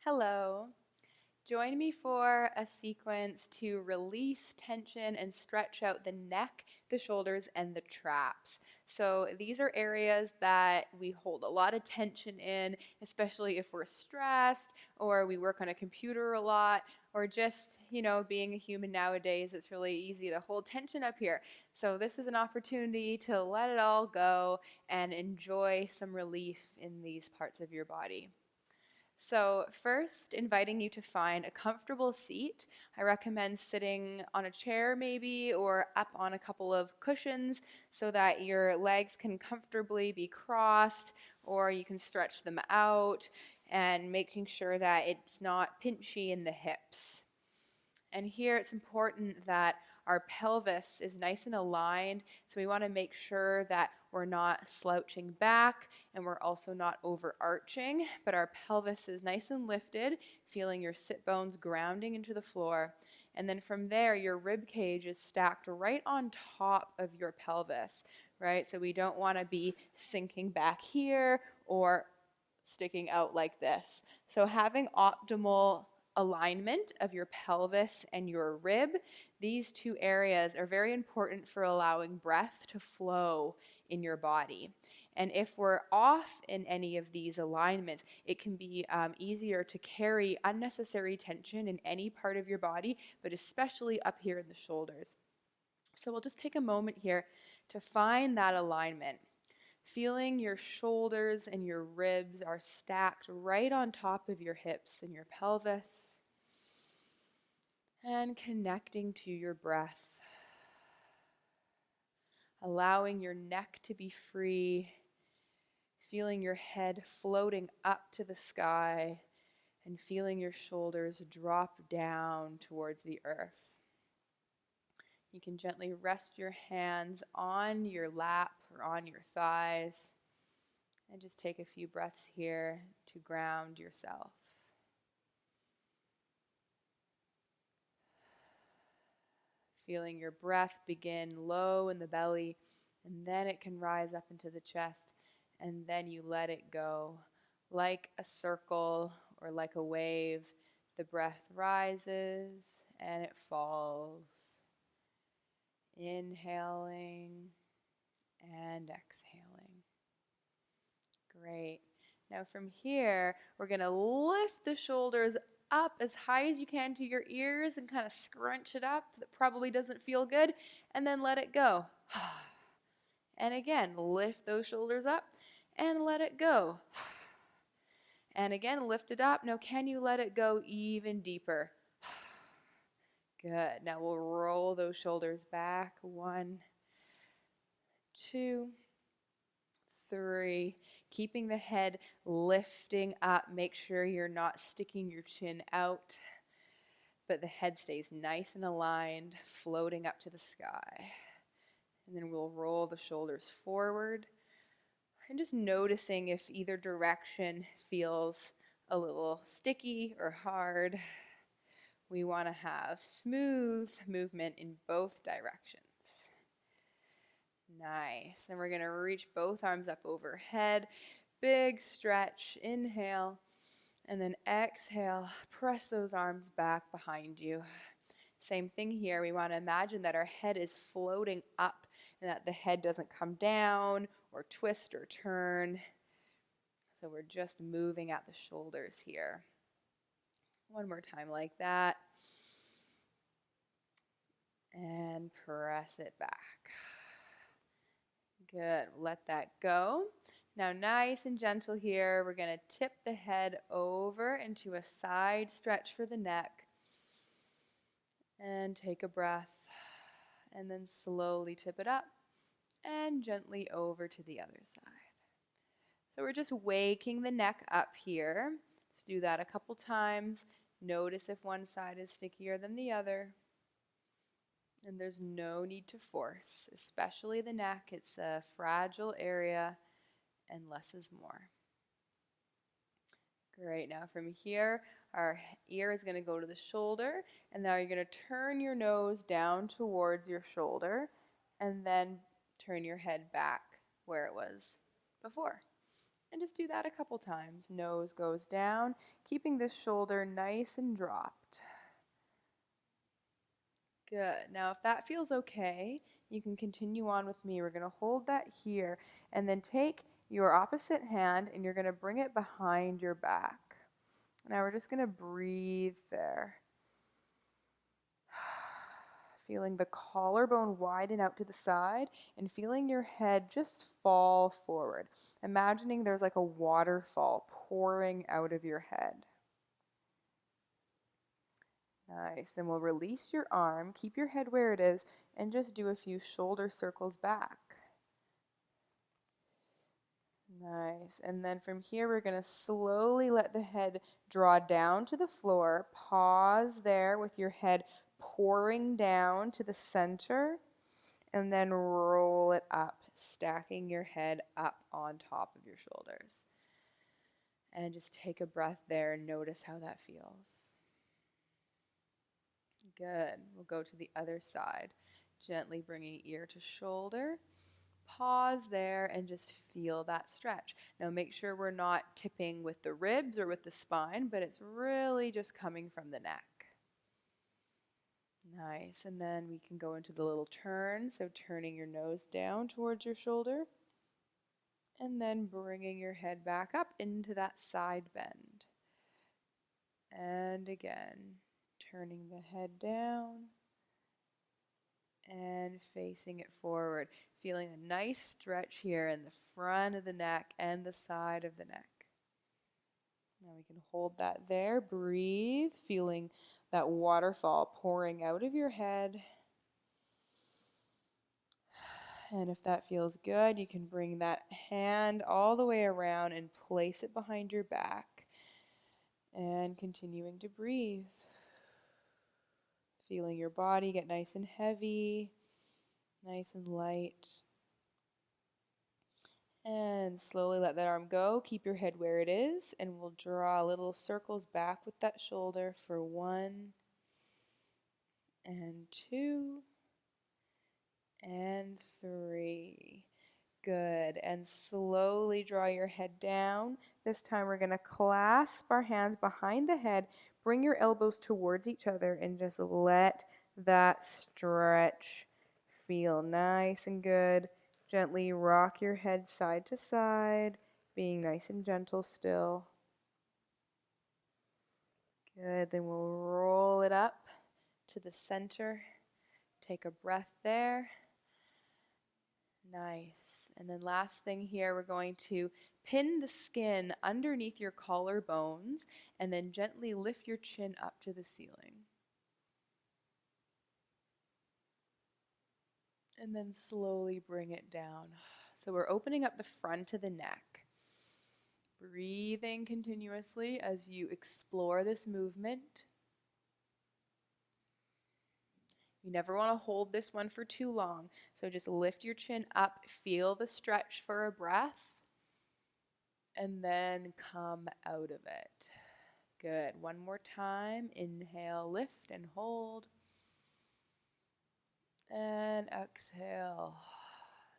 Hello. Join me for a sequence to release tension and stretch out the neck, the shoulders, and the traps. So these are areas that we hold a lot of tension in, especially if we're stressed or we work on a computer a lot, or just, being a human nowadays, it's really easy to hold tension up here. So this is an opportunity to let it all go and enjoy some relief in these parts of your body. So, first, inviting you to find a comfortable seat. I recommend sitting on a chair, maybe, or up on a couple of cushions so that your legs can comfortably be crossed, or you can stretch them out, and making sure that it's not pinchy in the hips. And here it's important that our pelvis is nice and aligned. So we want to make sure that we're not slouching back and we're also not overarching, but our pelvis is nice and lifted, feeling your sit bones grounding into the floor. And then from there, your rib cage is stacked right on top of your pelvis, right? So we don't want to be sinking back here or sticking out like this. So having optimal alignment of your pelvis and your rib, these two areas are very important for allowing breath to flow in your body. And if we're off in any of these alignments, it can be easier to carry unnecessary tension in any part of your body, but especially up here in the shoulders. So we'll just take a moment here to find that alignment. Feeling your shoulders and your ribs are stacked right on top of your hips and your pelvis. And connecting to your breath. Allowing your neck to be free. Feeling your head floating up to the sky. And feeling your shoulders drop down towards the earth. You can gently rest your hands on your lap or on your thighs. And just take a few breaths here to ground yourself. Feeling your breath begin low in the belly, and then it can rise up into the chest, and then you let it go. Like a circle or like a wave, the breath rises and it falls. Inhaling and exhaling. Great. Now from here, we're going to lift the shoulders up as high as you can to your ears and kind of scrunch it up. That probably doesn't feel good. And then let it go. And again, lift those shoulders up and let it go. And again, lift it up. Now, can you let it go even deeper? Good. Now we'll roll those shoulders back. 1, 2, 3. Keeping the head lifting up. Make sure you're not sticking your chin out, but the head stays nice and aligned, floating up to the sky. And then we'll roll the shoulders forward and just noticing if either direction feels a little sticky or hard. We want to have smooth movement in both directions. Nice. And we're going to reach both arms up overhead. Big stretch. Inhale. And then exhale. Press those arms back behind you. Same thing here. We want to imagine that our head is floating up and that the head doesn't come down or twist or turn. So we're just moving at the shoulders here. One more time like that. And press it back. Good. Let that go. Now, nice and gentle here, we're going to tip the head over into a side stretch for the neck. And take a breath. And then slowly tip it up and gently over to the other side. So we're just waking the neck up here. Let's do that a couple times. Notice if one side is stickier than the other. And there's no need to force, especially the neck. It's a fragile area, and less is more. Great. Now from here, our ear is going to go to the shoulder, and now you're going to turn your nose down towards your shoulder, and then turn your head back where it was before. And just do that a couple times. Nose goes down, keeping this shoulder nice and dropped. Good. Now, if that feels okay, you can continue on with me. We're going to hold that here and then take your opposite hand and you're going to bring it behind your back. Now, we're just going to breathe there. Feeling the collarbone widen out to the side and feeling your head just fall forward. Imagining there's like a waterfall pouring out of your head. Nice. Then we'll release your arm, keep your head where it is, and just do a few shoulder circles back. Nice. And then from here, we're going to slowly let the head draw down to the floor. Pause there with your head pouring down to the center, and then roll it up, stacking your head up on top of your shoulders. And just take a breath there and notice how that feels. Good. We'll go to the other side, gently bringing ear to shoulder. Pause there and just feel that stretch. Now make sure we're not tipping with the ribs or with the spine, but it's really just coming from the neck. Nice. And then we can go into the little turn. So turning your nose down towards your shoulder and then bringing your head back up into that side bend. And again, turning the head down and facing it forward. Feeling a nice stretch here in the front of the neck and the side of the neck. Now we can hold that there. Breathe, feeling that waterfall pouring out of your head. And if that feels good, you can bring that hand all the way around and place it behind your back. And continuing to breathe. Feeling your body get nice and heavy, nice and light. And slowly let that arm go. Keep your head where it is, and we'll draw little circles back with that shoulder for 1 and 2 and 3. Good. And slowly draw your head down. This time we're going to clasp our hands behind the head, bring your elbows towards each other, and just let that stretch feel nice and good. Gently rock your head side to side, being nice and gentle still. Good. Then we'll roll it up to the center. Take a breath there. Nice. And then last thing here, we're going to pin the skin underneath your collarbones and then gently lift your chin up to the ceiling. And then slowly bring it down. So we're opening up the front of the neck. Breathing continuously as you explore this movement. You never want to hold this one for too long. So just lift your chin up, feel the stretch for a breath, and then come out of it. Good. One more time. Inhale, lift and hold. And exhale.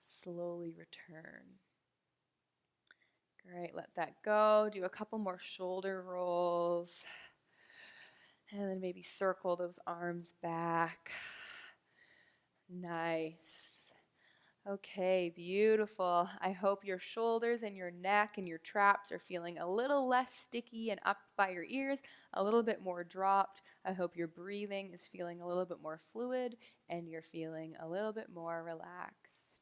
Slowly return. Great. Let that go. Do a couple more shoulder rolls. And then maybe circle those arms back. Nice. Okay, beautiful. I hope your shoulders and your neck and your traps are feeling a little less sticky and up by your ears, a little bit more dropped. I hope your breathing is feeling a little bit more fluid and you're feeling a little bit more relaxed.